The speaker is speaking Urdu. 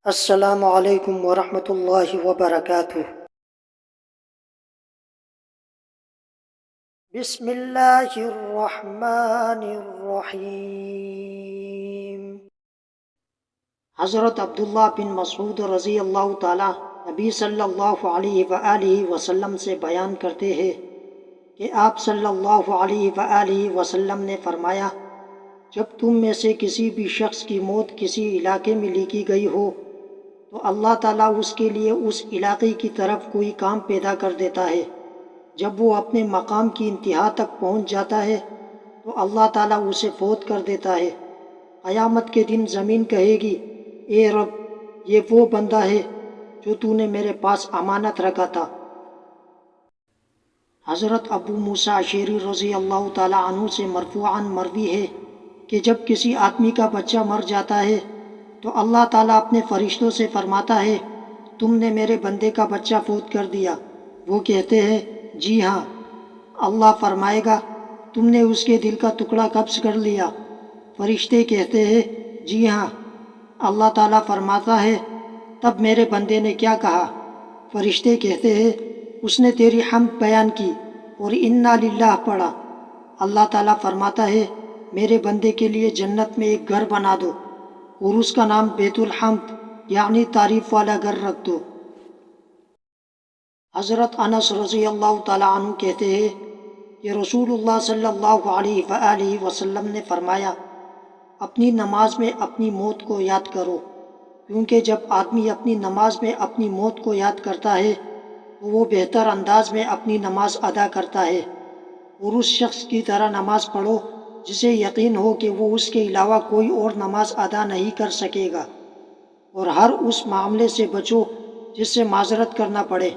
السلام علیکم ورحمۃ اللہ وبرکاتہ۔ بسم اللہ الرحمن الرحیم۔ حضرت عبداللہ بن مسعود رضی اللہ تعالی نبی صلی اللہ علیہ وآلہ وسلم سے بیان کرتے ہیں کہ آپ صلی اللہ علیہ وآلہ وسلم نے فرمایا، جب تم میں سے کسی بھی شخص کی موت کسی علاقے میں لکھی گئی ہو تو اللہ تعالیٰ اس کے لیے اس علاقے کی طرف کوئی کام پیدا کر دیتا ہے۔ جب وہ اپنے مقام کی انتہا تک پہنچ جاتا ہے تو اللہ تعالیٰ اسے فوت کر دیتا ہے۔ قیامت کے دن زمین کہے گی، اے رب، یہ وہ بندہ ہے جو تو نے میرے پاس امانت رکھا تھا۔ حضرت ابو موسیٰ اشعری رضی اللہ تعالیٰ عنہ سے مرفوعاً مروی ہے کہ جب کسی آدمی کا بچہ مر جاتا ہے تو اللہ تعالیٰ اپنے فرشتوں سے فرماتا ہے، تم نے میرے بندے کا بچہ فوت کر دیا۔ وہ کہتے ہیں، جی ہاں۔ اللہ فرمائے گا، تم نے اس کے دل کا ٹکڑا قبض کر لیا۔ فرشتے کہتے ہیں، جی ہاں۔ اللہ تعالیٰ فرماتا ہے، تب میرے بندے نے کیا کہا؟ فرشتے کہتے ہیں، اس نے تیری حمد بیان کی اور انا للہ پڑھا۔ اللہ تعالیٰ فرماتا ہے، میرے بندے کے لیے جنت میں ایک گھر بنا دو اور اس کا نام بیت الحمد یعنی تعریف والا گھر رکھ دو۔ حضرت انس رضی اللہ تعالیٰ عنہ کہتے ہیں کہ رسول اللہ صلی اللہ علیہ وآلہ وسلم نے فرمایا، اپنی نماز میں اپنی موت کو یاد کرو، کیونکہ جب آدمی اپنی نماز میں اپنی موت کو یاد کرتا ہے تو وہ بہتر انداز میں اپنی نماز ادا کرتا ہے، اور اس شخص کی طرح نماز پڑھو جسے یقین ہو کہ وہ اس کے علاوہ کوئی اور نماز ادا نہیں کر سکے گا، اور ہر اس معاملے سے بچو جس سے معذرت کرنا پڑے۔